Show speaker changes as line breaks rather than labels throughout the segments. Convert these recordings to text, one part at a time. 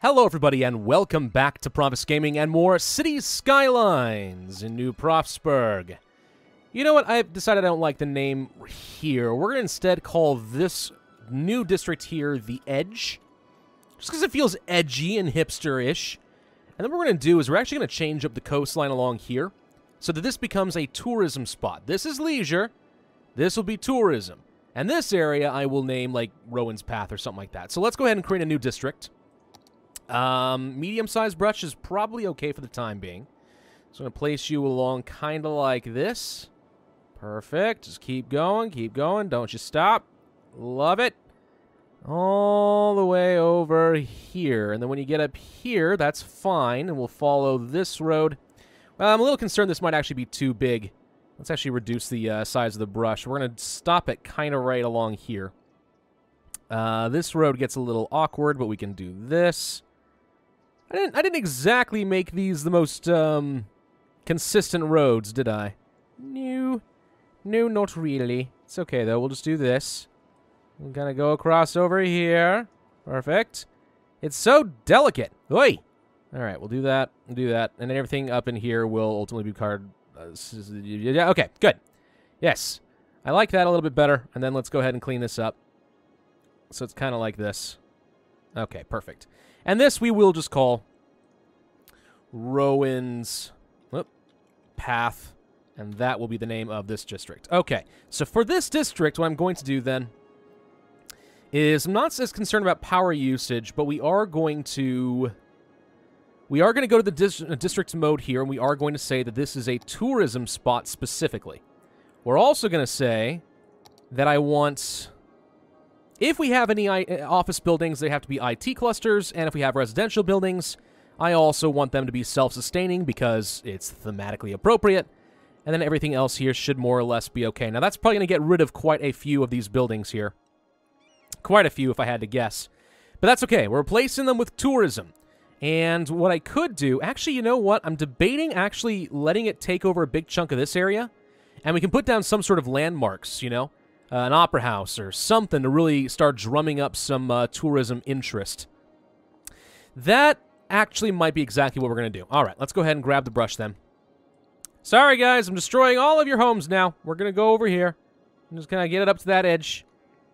Hello everybody and welcome back to Pravus Gaming and more City Skylines in New Pravsburg. You know what, I've decided I don't like the name here. We're going to instead call this new district here the Edge. Just because it feels edgy and hipster-ish. And then what we're going to do is we're actually going to change up the coastline along here so that this becomes a tourism spot. This is leisure. This will be tourism. And this area I will name like Rowan's Path or something like that. So let's go ahead and create a new district. Medium-sized brush is probably okay for the time being. So I'm going to place you along kind of like this. Perfect. Just keep going, don't you stop. Love it. All the way over here. And then when you get up here, that's fine, and we'll follow this road. Well, I'm a little concerned this might actually be too big. Let's actually reduce the size of the brush. We're going to stop it kind of right along here. This road gets a little awkward, but we can do this. I didn't exactly make these the most consistent roads, did I? No, not really. It's okay though. We'll just do this. We're gonna go across over here. Perfect. It's so delicate. Oi! All right, we'll do that. We'll do that, and then everything up in here will ultimately be card. Yeah. Okay. Good. Yes, I like that a little bit better. And then let's go ahead and clean this up. So it's kind of like this. Okay. Perfect. And this we will just call Rowan's Path, and that will be the name of this district. Okay, so for this district, what I'm going to do then is I'm not as concerned about power usage, but we are going to go to the district mode here, and we are going to say that this is a tourism spot specifically. We're also going to say that I want... If we have any office buildings, they have to be IT clusters, and if we have residential buildings, I also want them to be self-sustaining because it's thematically appropriate, and then everything else here should more or less be okay. Now, that's probably going to get rid of quite a few of these buildings here. Quite a few, if I had to guess. But that's okay. We're replacing them with tourism. And what I could do... Actually, you know what? I'm debating actually letting it take over a big chunk of this area, and we can put down some sort of landmarks, you know? An opera house or something to really start drumming up some tourism interest. That actually might be exactly what we're going to do. All right, let's go ahead and grab the brush then. Sorry, guys, I'm destroying all of your homes now. We're going to go over here. I'm just going to get it up to that edge.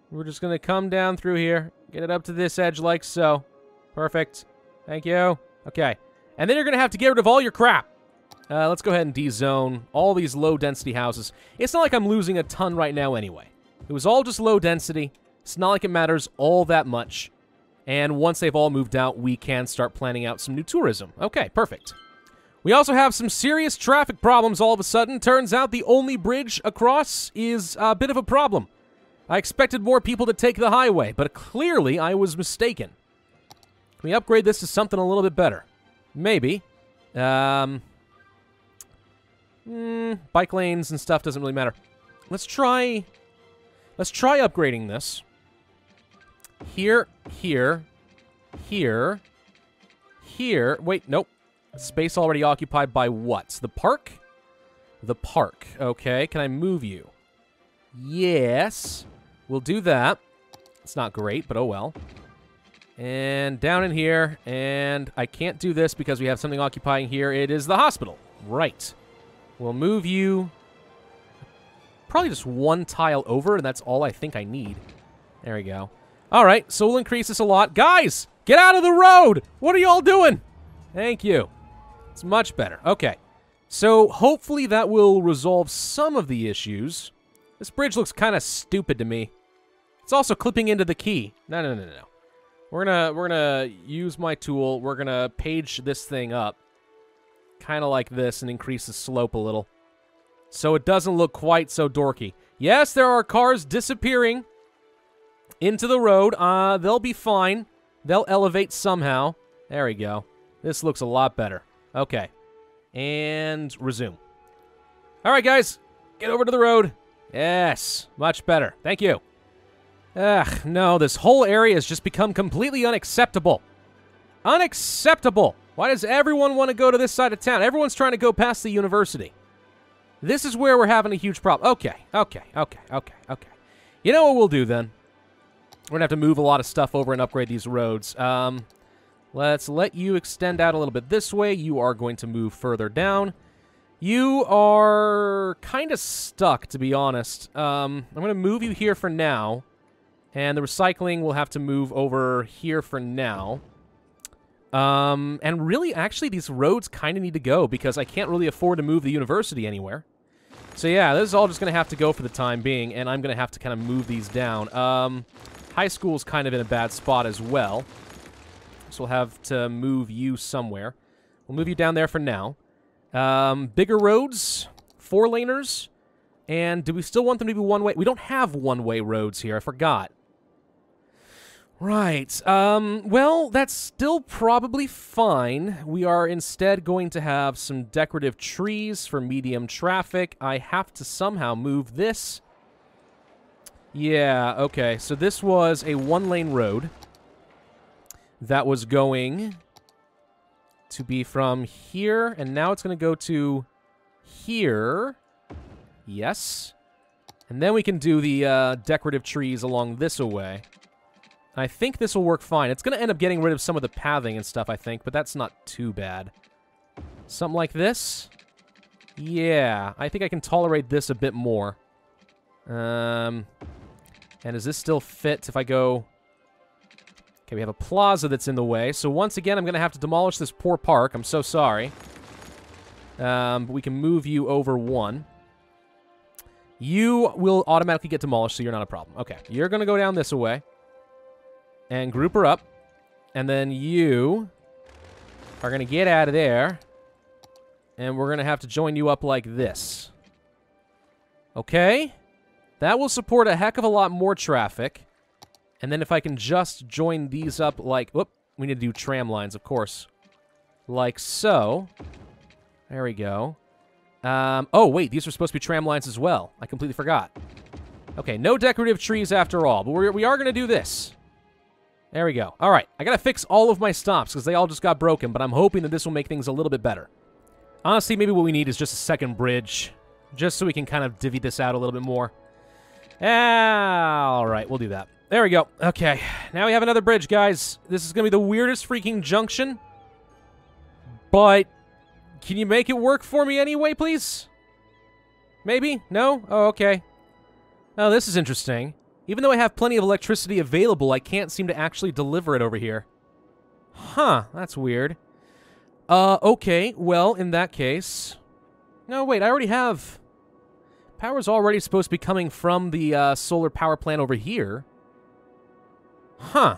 We're just going to come down through here, get it up to this edge like so. Perfect. Thank you. Okay. And then you're going to have to get rid of all your crap. Let's go ahead and de-zone all these low-density houses. It's not like I'm losing a ton right now anyway. It was all just low density. It's not like it matters all that much. And once they've all moved out, we can start planning out some new tourism. Okay, perfect. We also have some serious traffic problems all of a sudden. Turns out the only bridge across is a bit of a problem. I expected more people to take the highway, but clearly I was mistaken. Can we upgrade this to something a little bit better? Maybe. Bike lanes and stuff doesn't really matter. Let's try upgrading this. Here. Wait, nope. Space already occupied by what? The park? The park. Okay, can I move you? Yes. We'll do that. It's not great, but oh well. And down in here, and I can't do this because we have something occupying here. It is the hospital. Right. We'll move you... Probably just one tile over, and that's all I think I need. There we go. All right, so we'll increase this a lot. Guys, get out of the road! What are y'all doing? Thank you. It's much better. Okay. So hopefully that will resolve some of the issues. This bridge looks kind of stupid to me. It's also clipping into the key. No. We're gonna use my tool. We're gonna page this thing up. Kind of like this and increase the slope a little. So it doesn't look quite so dorky. Yes, there are cars disappearing into the road. They'll be fine. They'll elevate somehow. There we go. This looks a lot better. Okay. And resume. All right, guys. Get over to the road. Yes. Much better. Thank you. Ugh, no. This whole area has just become completely unacceptable. Unacceptable. Why does everyone want to go to this side of town? Everyone's trying to go past the university. This is where we're having a huge problem. Okay. You know what we'll do then? We're going to have to move a lot of stuff over and upgrade these roads. Let's let you extend out a little bit this way. You are going to move further down. You are kind of stuck, to be honest. I'm going to move you here for now. And the recycling will have to move over here for now. And really, actually, these roads kind of need to go because I can't really afford to move the university anywhere. So yeah, this is all just going to have to go for the time being, and I'm going to have to kind of move these down. High school's kind of in a bad spot as well. So we'll have to move you somewhere. We'll move you down there for now. Bigger roads, 4-laners, and do we still want them to be one-way? We don't have one-way roads here, I forgot. Right, well, that's still probably fine. We are instead going to have some decorative trees for medium traffic. I have to somehow move this. Yeah, okay, so this was a 1-lane road that was going to be from here, and now it's going to go to here. Yes. And then we can do the decorative trees along this way. I think this will work fine. It's going to end up getting rid of some of the pathing and stuff, I think, but that's not too bad. Something like this? Yeah, I think I can tolerate this a bit more. And does this still fit if I go... Okay, we have a plaza that's in the way, so once again, I'm going to have to demolish this poor park. I'm so sorry. But we can move you over 1. You will automatically get demolished, so you're not a problem. Okay, you're going to go down this way. And group her up. And then you are going to get out of there. And we're going to have to join you up like this. Okay? That will support a heck of a lot more traffic. And then if I can just join these up like... Whoop, we need to do tram lines, of course. Like so. There we go. Oh, wait, these are supposed to be tram lines as well. I completely forgot. Okay, no decorative trees after all. But we are going to do this. There we go. All right, I got to fix all of my stops because they all just got broken, but I'm hoping that this will make things a little bit better. Honestly, maybe what we need is just a second bridge, just so we can kind of divvy this out a little bit more. All right, we'll do that. There we go. Okay, now we have another bridge, guys. This is going to be the weirdest freaking junction, but can you make it work for me anyway, please? Maybe? No? Oh, okay. Oh, this is interesting. Even though I have plenty of electricity available, I can't seem to actually deliver it over here. Huh, that's weird. Okay, well, in that case... No, wait, I already have... Power's already supposed to be coming from the solar power plant over here. Huh.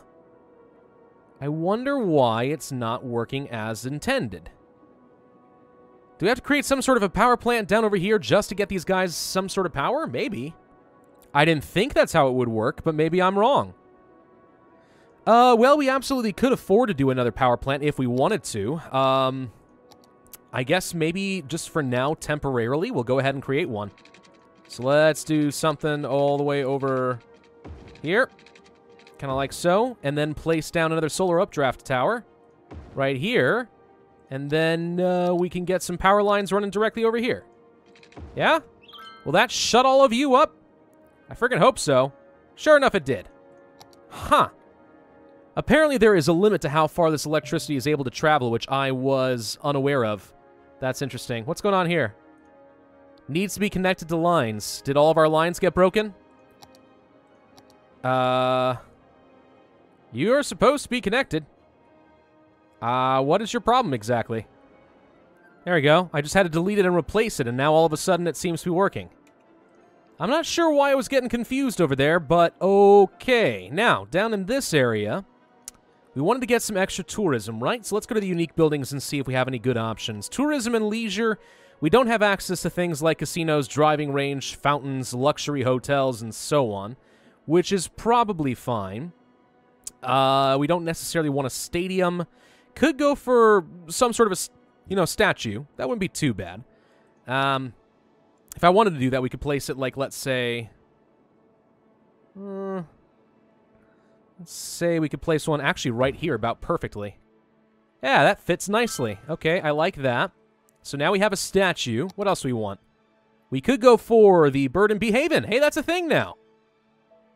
I wonder why it's not working as intended. Do we have to create some sort of a power plant down over here just to get these guys some sort of power? Maybe. I didn't think that's how it would work, but maybe I'm wrong. Well, we absolutely could afford to do another power plant if we wanted to. I guess maybe just for now, temporarily, we'll go ahead and create one. So let's do something all the way over here. Kind of like so. And then place down another solar updraft tower right here. And then we can get some power lines running directly over here. Yeah? Will that shut all of you up? I freaking hope so. Sure enough, it did. Huh. Apparently there is a limit to how far this electricity is able to travel, which I was unaware of. That's interesting. What's going on here? Needs to be connected to lines. Did all of our lines get broken? You are supposed to be connected. What is your problem exactly? There we go. I just had to delete it and replace it, and now all of a sudden it seems to be working. I'm not sure why I was getting confused over there, but okay. Now, down in this area, we wanted to get some extra tourism, right? So let's go to the unique buildings and see if we have any good options. Tourism and leisure, we don't have access to things like casinos, driving range, fountains, luxury hotels, and so on, which is probably fine. We don't necessarily want a stadium. Could go for some sort of a, statue. That wouldn't be too bad. If I wanted to do that, we could place it like, let's say we could place one actually right here about perfectly. Yeah, that fits nicely. Okay, I like that. So now we have a statue. What else do we want? We could go for the Bird and Bee Haven. Hey, that's a thing now.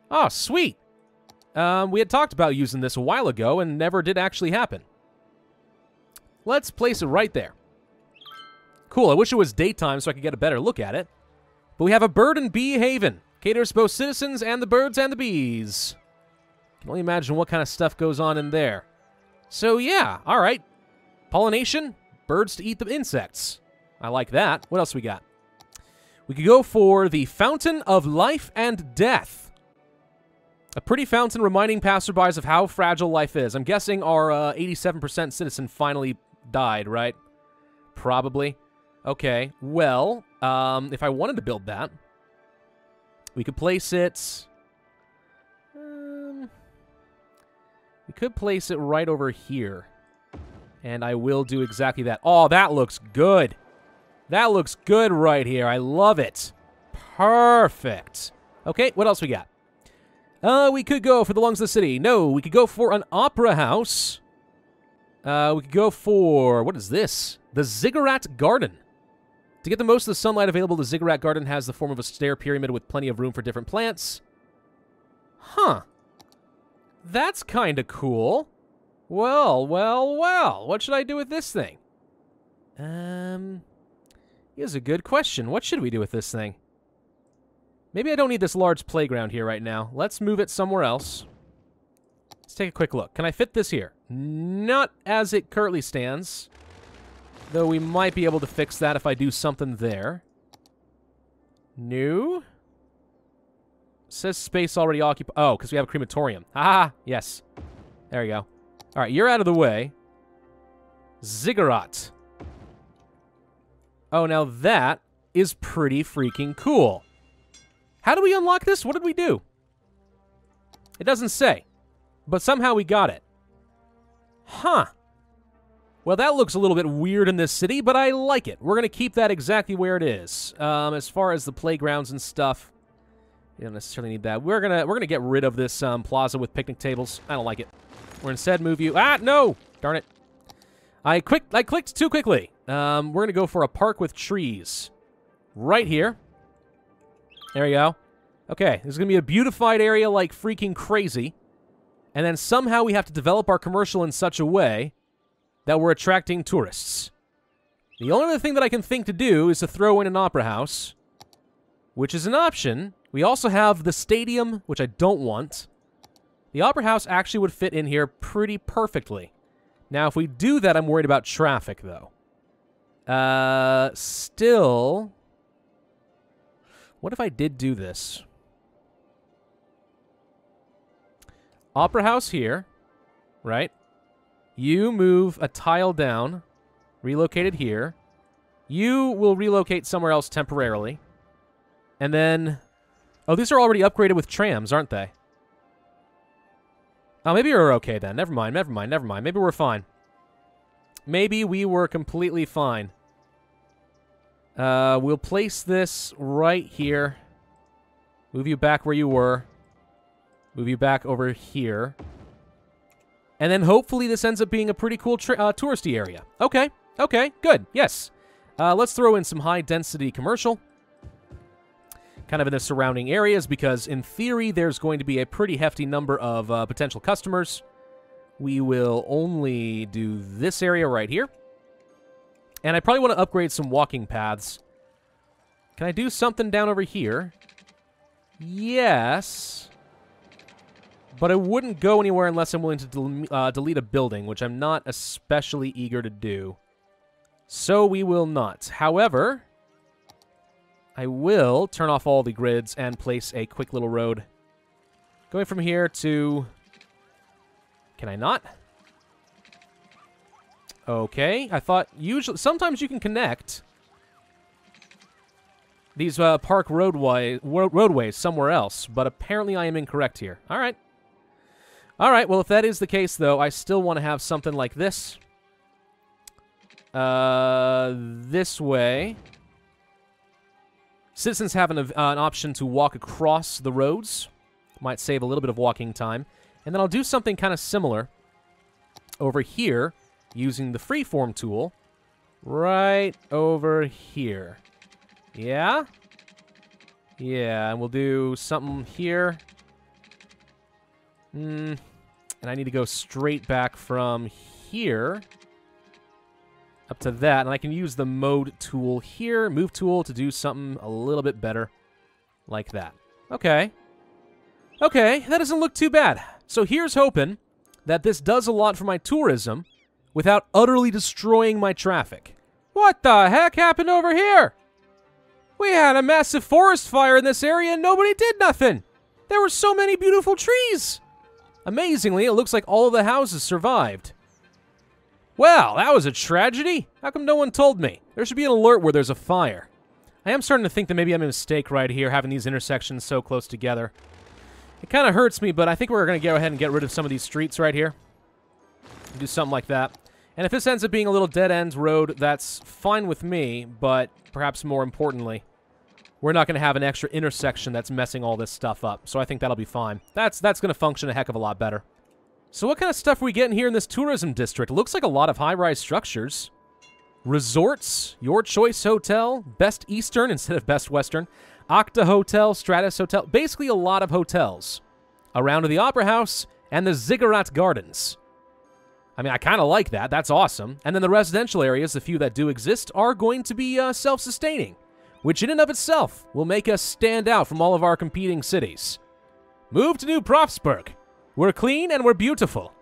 Oh, sweet. We had talked about using this a while ago and never did actually happen. Let's place it right there. Cool, I wish it was daytime so I could get a better look at it. But we have a bird and bee haven. Caters to both citizens and the birds and the bees. Can only imagine what kind of stuff goes on in there. So yeah, all right. Pollination, birds to eat the insects. I like that. What else we got? We could go for the Fountain of Life and Death. A pretty fountain reminding passerbys of how fragile life is. I'm guessing our 87% citizen finally died, right? Probably. Okay, well, if I wanted to build that, we could place it... we could place it right over here. And I will do exactly that. Oh, that looks good. That looks good right here. I love it. Perfect. Okay, what else we got? We could go for the lungs of the city. No, we could go for an opera house. We could go for... What is this? The Ziggurat Garden. To get the most of the sunlight available, the Ziggurat Garden has the form of a stair pyramid with plenty of room for different plants. Huh. That's kind of cool. Well, well, well. What should I do with this thing? Here's a good question. What should we do with this thing? Maybe I don't need this large playground here right now. Let's move it somewhere else. Let's take a quick look. Can I fit this here? Not as it currently stands. Though we might be able to fix that if I do something there. No? Says space already occupied. Oh, because we have a crematorium. Ah, yes. There we go. All right, you're out of the way. Ziggurat. Oh, now that is pretty freaking cool. How do we unlock this? What did we do? It doesn't say. But somehow we got it. Huh. Well, that looks a little bit weird in this city, but I like it. We're going to keep that exactly where it is. As far as the playgrounds and stuff, you don't necessarily need that. We're gonna get rid of this plaza with picnic tables. I don't like it. We're instead move you. Ah, no! Darn it. I clicked too quickly. We're going to go for a park with trees. Right here. There we go. Okay, this is going to be a beautified area like freaking crazy. And then somehow we have to develop our commercial in such a way that we're attracting tourists. The only other thing that I can think to do is to throw in an opera house, which is an option. We also have the stadium, which I don't want. The opera house actually would fit in here pretty perfectly. Now, if we do that, I'm worried about traffic, though. Still... What if I did do this? Opera house here, right? You move a tile down, relocate it here. You will relocate somewhere else temporarily. And then... Oh, these are already upgraded with trams, aren't they? Oh, maybe we're okay then. Never mind, never mind, never mind. Maybe we're fine. Maybe we were completely fine. We'll place this right here. Move you back where you were. Move you back over here. And then hopefully this ends up being a pretty cool touristy area. Okay, okay, good, yes. Let's throw in some high-density commercial. Kind of in the surrounding areas, because in theory there's going to be a pretty hefty number of potential customers. We will only do this area right here. And I probably want to upgrade some walking paths. Can I do something down over here? Yes. But I wouldn't go anywhere unless I'm willing to delete a building, which I'm not especially eager to do. So we will not. However, I will turn off all the grids and place a quick little road. Going from here to... Can I not? Okay, I thought usually... Sometimes you can connect these park roadways somewhere else, but apparently I am incorrect here. All right. All right, well, if that is the case, though, I still want to have something like this. This way. Citizens have an option to walk across the roads. Might save a little bit of walking time. And then I'll do something kind of similar over here using the freeform tool right over here. Yeah? Yeah, and we'll do something here. And I need to go straight back from here up to that, and I can use the mode tool here, move tool, to do something a little bit better, like that. Okay. Okay, that doesn't look too bad. So here's hoping that this does a lot for my tourism without utterly destroying my traffic. What the heck happened over here? We had a massive forest fire in this area and nobody did nothing. There were so many beautiful trees. Amazingly, it looks like all of the houses survived. Well, that was a tragedy. How come no one told me? There should be an alert where there's a fire. I am starting to think that maybe I made a mistake right here, having these intersections so close together. It kind of hurts me, but I think we're going to go ahead and get rid of some of these streets right here. Do something like that. And if this ends up being a little dead-end road, that's fine with me, but perhaps more importantly, we're not going to have an extra intersection that's messing all this stuff up. So I think that'll be fine. That's going to function a heck of a lot better. So what kind of stuff are we getting here in this tourism district? It looks like a lot of high-rise structures. Resorts, Your Choice Hotel, Best Eastern instead of Best Western, Octa Hotel, Stratus Hotel, basically a lot of hotels. Around to the Opera House and the Ziggurat Gardens. I mean, I kind of like that. That's awesome. And then the residential areas, the few that do exist, are going to be self-sustaining, which in and of itself will make us stand out from all of our competing cities. Move to New Pravsburg. We're clean and we're beautiful.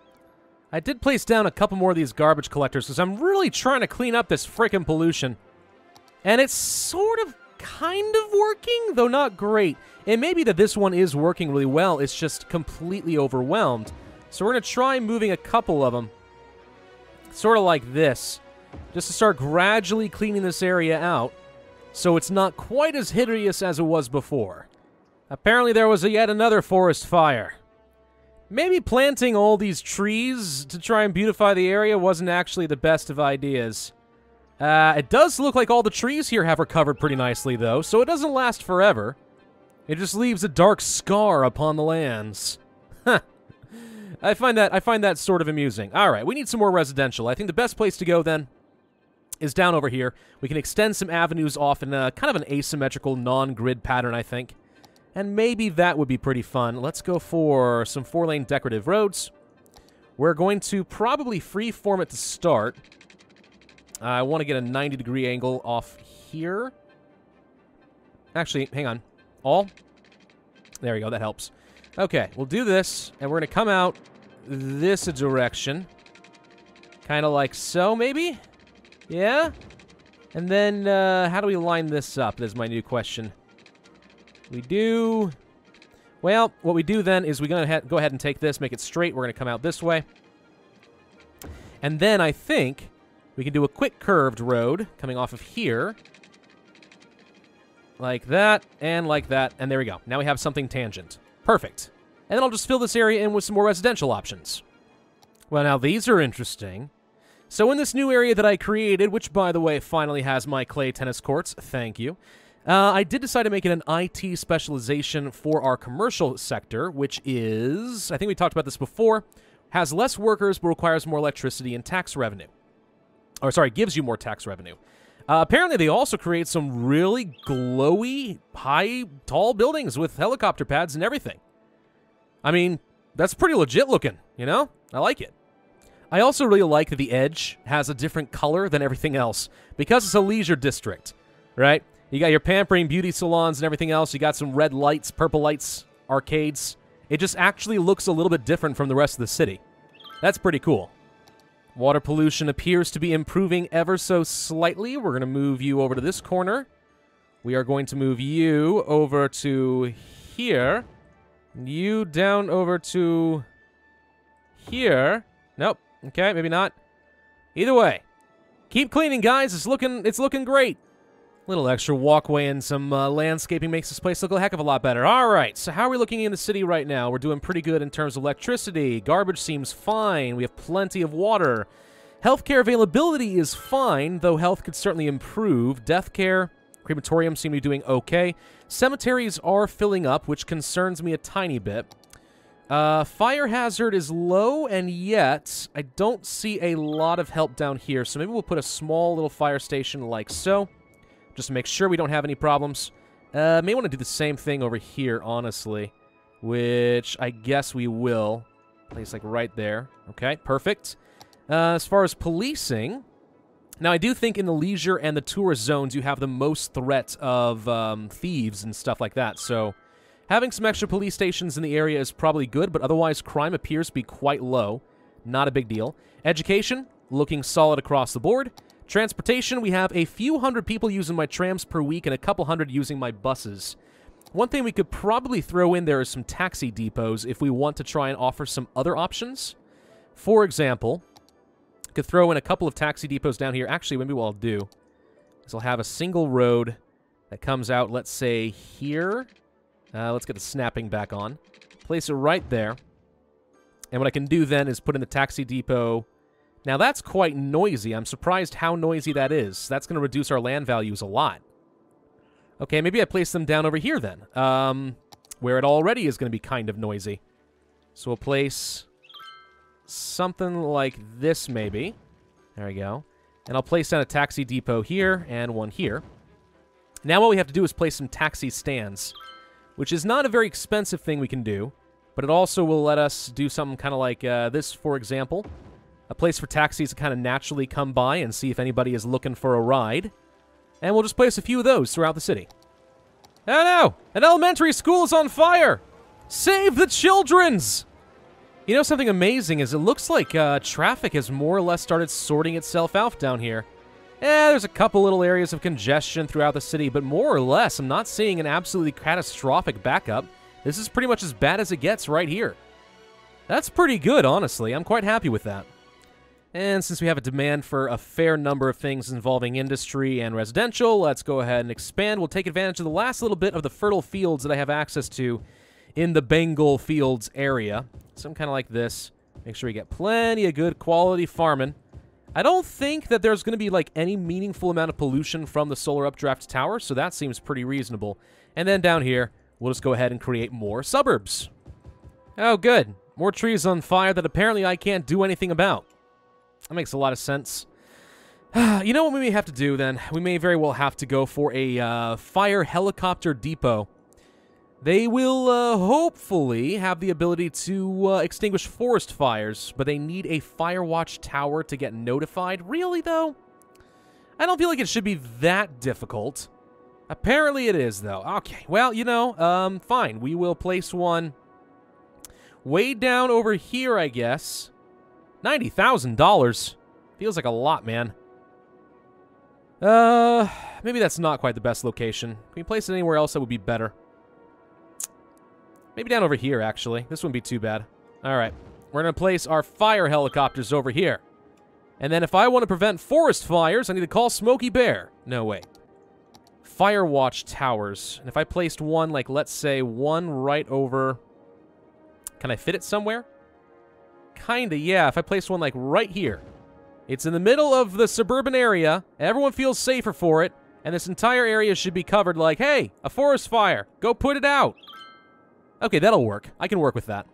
I did place down a couple more of these garbage collectors because I'm really trying to clean up this frickin' pollution. And it's sort of kind of working, though not great. It may be that this one is working really well. It's just completely overwhelmed. So we're going to try moving a couple of them, sort of like this, just to start gradually cleaning this area out so it's not quite as hideous as it was before. Apparently there was yet another forest fire. Maybe planting all these trees to try and beautify the area wasn't actually the best of ideas. It does look like all the trees here have recovered pretty nicely, though, so it doesn't last forever. It just leaves a dark scar upon the lands. Huh. I find that sort of amusing. All right, we need some more residential. I think the best place to go, then, is down over here. We can extend some avenues off in kind of an asymmetrical, non-grid pattern, I think. And maybe that would be pretty fun. Let's go for some 4-lane decorative roads. We're going to probably freeform it to start. I want to get a 90-degree angle off here. Actually, hang on. All? There we go, that helps. Okay, we'll do this, and we're going to come out this direction. Kind of like so, maybe? Yeah? And then, how do we line this up is my new question. We do... Well, what we do then is we're going to go ahead and take this, make it straight. We're going to come out this way. And then I think we can do a quick curved road coming off of here. Like that, and like that, and there we go. Now we have something tangent. Perfect. And then I'll just fill this area in with some more residential options. Well, now these are interesting. So in this new area that I created, which, by the way, finally has my clay tennis courts, thank you, I did decide to make it an IT specialization for our commercial sector, which is, I think we talked about this before, has less workers but requires more electricity and tax revenue. Or, sorry, gives you more tax revenue. Apparently, they also create some really glowy, high, tall buildings with helicopter pads and everything. I mean, that's pretty legit looking, you know? I like it. I also really like that the edge has a different color than everything else, because it's a leisure district, right? You got your pampering beauty salons and everything else. You got some red lights, purple lights, arcades. It just actually looks a little bit different from the rest of the city. That's pretty cool. Water pollution appears to be improving ever so slightly. We're going to move you over to this corner. We are going to move you over to here. You down over to here. Nope. Okay, maybe not. Either way, keep cleaning, guys. It's looking great. Little extra walkway and some landscaping makes this place look a heck of a lot better. All right, so how are we looking in the city right now? We're doing pretty good in terms of electricity. Garbage seems fine. We have plenty of water. Healthcare availability is fine, though health could certainly improve. Death care, crematoriums seem to be doing okay. Cemeteries are filling up, which concerns me a tiny bit. Fire hazard is low, and yet I don't see a lot of help down here, so maybe we'll put a small little fire station like so, just to make sure we don't have any problems. May want to do the same thing over here, honestly, which I guess we will. Place like right there. Okay, perfect. As far as policing, Now, I do think in the leisure and the tourist zones, you have the most threat of thieves and stuff like that. So having some extra police stations in the area is probably good, but otherwise crime appears to be quite low. Not a big deal. Education, looking solid across the board. Transportation, we have a few hundred people using my trams per week and a couple hundred using my buses. One thing we could probably throw in there is some taxi depots if we want to try and offer some other options. For example, could throw in a couple of taxi depots down here. Actually, maybe what I'll do is I'll have a single road that comes out, let's say, here. Let's get the snapping back on. Place it right there. And what I can do then is put in the taxi depot. Now, that's quite noisy. I'm surprised how noisy that is. That's going to reduce our land values a lot. Okay, maybe I place them down over here then, where it already is going to be kind of noisy. So we'll place something like this, maybe. There we go. And I'll place down a taxi depot here and one here. Now what we have to do is place some taxi stands, which is not a very expensive thing we can do, but it also will let us do something kind of like this, for example. A place for taxis to kind of naturally come by and see if anybody is looking for a ride. And we'll just place a few of those throughout the city. Oh no! An elementary school is on fire! Save the children's! You know, something amazing is it looks like traffic has more or less started sorting itself out down here. There's a couple little areas of congestion throughout the city, but more or less, I'm not seeing an absolutely catastrophic backup. This is pretty much as bad as it gets right here. That's pretty good, honestly. I'm quite happy with that. And since we have a demand for a fair number of things involving industry and residential, let's go ahead and expand. We'll take advantage of the last little bit of the fertile fields that I have access to in the Bengal Fields area. Some kind of like this. Make sure we get plenty of good quality farming. I don't think that there's going to be like any meaningful amount of pollution from the solar updraft tower, so that seems pretty reasonable. And then down here, we'll just go ahead and create more suburbs. Oh, good. More trees on fire that apparently I can't do anything about. That makes a lot of sense. You know what we may have to do, then? We may very well have to go for a fire helicopter depot. They will hopefully have the ability to extinguish forest fires, but they need a fire watch tower to get notified. Really, though? I don't feel like it should be that difficult. Apparently it is, though. Okay, well, you know, fine. We will place one way down over here, I guess. $90,000. Feels like a lot, man. Maybe that's not quite the best location. Can we place it anywhere else that would be better? Maybe down over here, actually. This wouldn't be too bad. All right. We're going to place our fire helicopters over here. And then if I want to prevent forest fires, I need to call Smokey Bear. No, wait. Fire watch towers. And if I placed one, like, let's say, one right over... Can I fit it somewhere? Kinda, yeah. If I place one, like, right here. It's in the middle of the suburban area. Everyone feels safer for it. And this entire area should be covered like, hey, a forest fire. Go put it out. Okay, that'll work. I can work with that.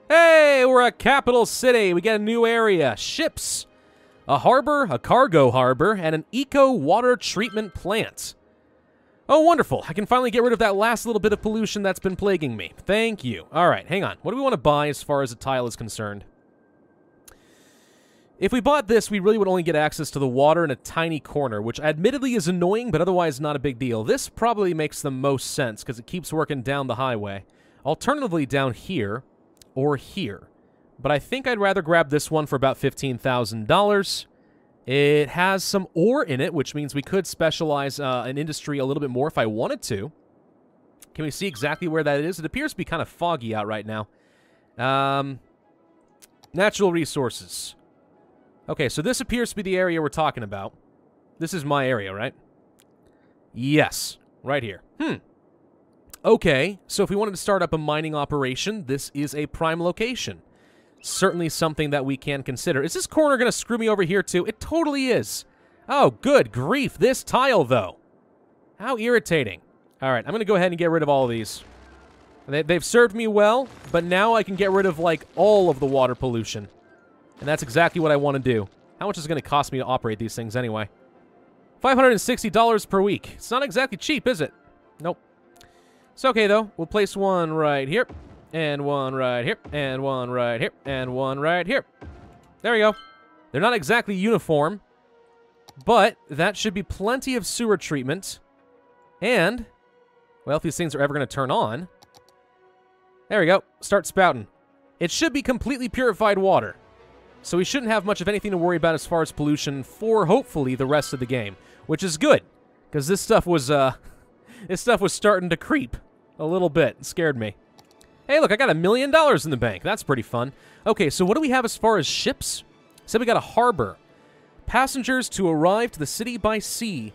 Hey, we're a capital city. We get a new area. Ships. A harbor, a cargo harbor, and an eco-water treatment plant. Oh, wonderful. I can finally get rid of that last little bit of pollution that's been plaguing me. Thank you. All right, hang on. What do we want to buy as far as a tile is concerned? If we bought this, we really would only get access to the water in a tiny corner, which admittedly is annoying, but otherwise not a big deal. This probably makes the most sense because it keeps working down the highway. Alternatively, down here or here. But I think I'd rather grab this one for about $15,000. It has some ore in it, which means we could specialize an industry a little bit more if I wanted to. Can we see exactly where that is? It appears to be kind of foggy out right now. Natural resources. Okay, so this appears to be the area we're talking about. This is my area, right? Yes, right here. Okay, so if we wanted to start up a mining operation, this is a prime location. Certainly something that we can consider. Is this corner going to screw me over here too? It totally is. Oh, good grief. This tile, though. How irritating. All right, I'm going to go ahead and get rid of all of these. They've served me well, but now I can get rid of, like, all of the water pollution. And that's exactly what I want to do. How much is it going to cost me to operate these things anyway? $560 per week. It's not exactly cheap, is it? Nope. It's okay, though. We'll place one right here, and one right here, and one right here, and one right here. There we go. They're not exactly uniform, But that should be plenty of sewer treatment. And, well, if these things are ever going to turn on... There we go. Start spouting. It should be completely purified water. So we shouldn't have much of anything to worry about as far as pollution for, hopefully, the rest of the game. Which is good. Because this stuff was, starting to creep. A little bit. It scared me. Hey, look, I got $1 million in the bank. That's pretty fun. Okay, so what do we have as far as ships? So we got a harbor. Passengers to arrive to the city by sea.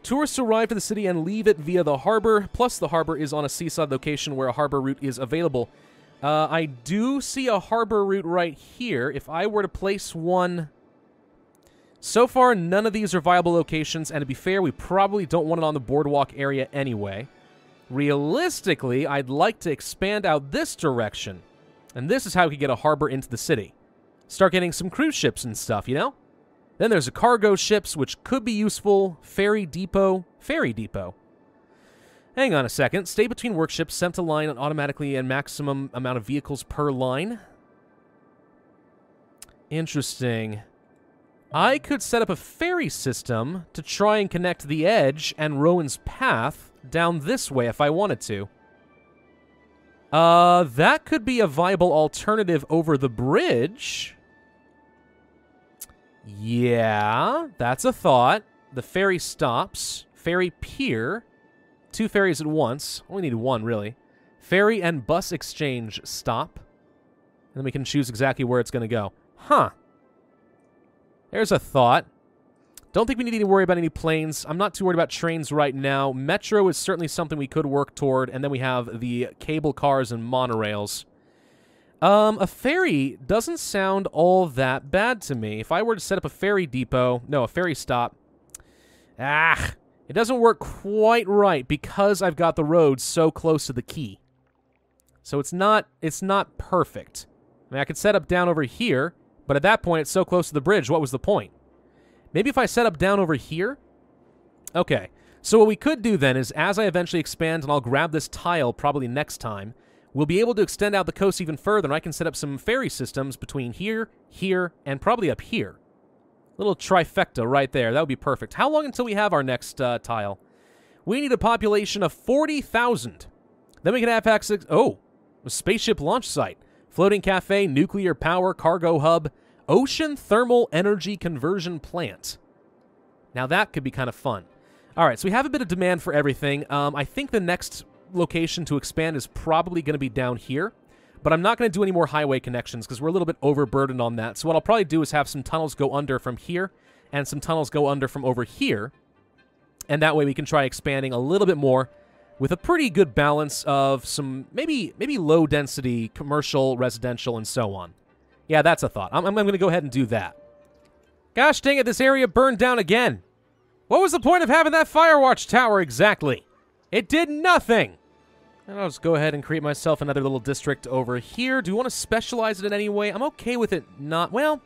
Tourists arrive to the city and leave it via the harbor, plus the harbor is on a seaside location where a harbor route is available. I do see a harbor route right here. If I were to place one... So far, none of these are viable locations, and to be fair, we probably don't want it on the boardwalk area anyway. Realistically, I'd like to expand out this direction, and this is how we could get a harbor into the city. Start getting some cruise ships and stuff, you know? Then there's the cargo ships, which could be useful. Ferry depot. Ferry depot. Hang on a second. Stay between workships, sent to line automatically and maximum amount of vehicles per line. Interesting. I could set up a ferry system to try and connect the Edge and Rowan's Path down this way if I wanted to. That could be a viable alternative over the bridge. Yeah, that's a thought. The ferry stops. Ferry pier. 2 ferries at once. Only need 1, really. Ferry and bus exchange stop. And then we can choose exactly where it's going to go. Huh. There's a thought. Don't think we need to worry about any planes. I'm not too worried about trains right now. Metro is certainly something we could work toward. And then we have the cable cars and monorails. A ferry doesn't sound all that bad to me. If I were to set up a ferry depot... No, a ferry stop. It doesn't work quite right because I've got the road so close to the quay. So it's not perfect. I mean, I could set up down over here, but at that point, it's so close to the bridge. What was the point? Maybe if I set up down over here? Okay. So what we could do then is, as I eventually expand, and I'll grab this tile probably next time, we'll be able to extend out the coast even further, and I can set up some ferry systems between here, here, and probably up here. Little trifecta right there. That would be perfect. How long until we have our next tile? We need a population of 40,000. Then we can have access... Oh, a spaceship launch site. Floating cafe, nuclear power, cargo hub, ocean thermal energy conversion plant. Now that could be kind of fun. All right, so we have a bit of demand for everything. I think the next location to expand is probably going to be down here. But I'm not going to do any more highway connections because we're a little bit overburdened on that. So what I'll probably do is have some tunnels go under from here and some tunnels go under from over here. And that way we can try expanding a little bit more with a pretty good balance of some maybe low-density commercial, residential, and so on. Yeah, that's a thought. I'm going to go ahead and do that. Gosh dang it, this area burned down again. What was the point of having that fire watch tower exactly? It did nothing. And I'll just go ahead and create myself another little district over here. Do you want to specialize it in any way? I'm okay with it not... Well,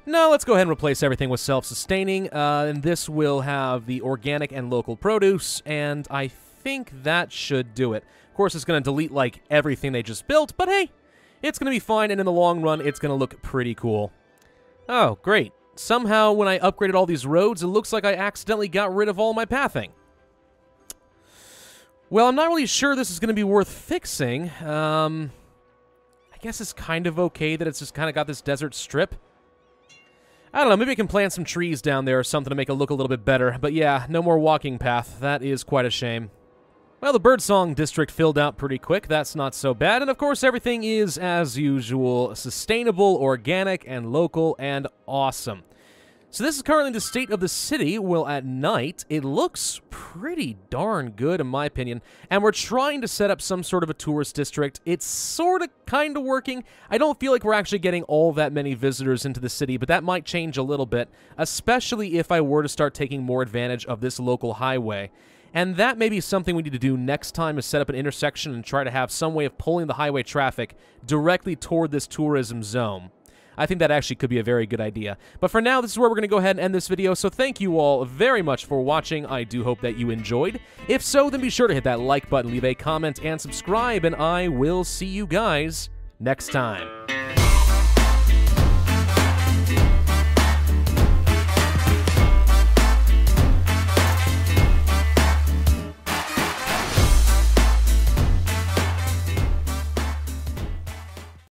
no, let's go ahead and replace everything with self-sustaining. And this will have the organic and local produce, and I think that should do it. Of course, it's going to delete, like, everything they just built, but hey, it's going to be fine, and in the long run, it's going to look pretty cool. Oh, great. Somehow, when I upgraded all these roads, it looks like I accidentally got rid of all my pathing. Well, I'm not really sure this is going to be worth fixing. I guess it's kind of okay that it's just kind of got this desert strip. I don't know, maybe I can plant some trees down there or something to make it look a little bit better. But yeah, no more walking path. That is quite a shame. Well, the Birdsong District filled out pretty quick. That's not so bad. And of course, everything is, as usual, sustainable, organic, and local, and awesome. So this is currently the state of the city. Well, at night, it looks pretty darn good, in my opinion. And we're trying to set up some sort of a tourist district. It's sort of kind of working. I don't feel like we're actually getting all that many visitors into the city, but that might change a little bit, especially if I were to start taking more advantage of this local highway. And that may be something we need to do next time, is set up an intersection and try to have some way of pulling the highway traffic directly toward this tourism zone. I think that actually could be a very good idea. But for now, this is where we're going to go ahead and end this video, so thank you all very much for watching. I do hope that you enjoyed. If so, then be sure to hit that like button, leave a comment, and subscribe, and I will see you guys next time.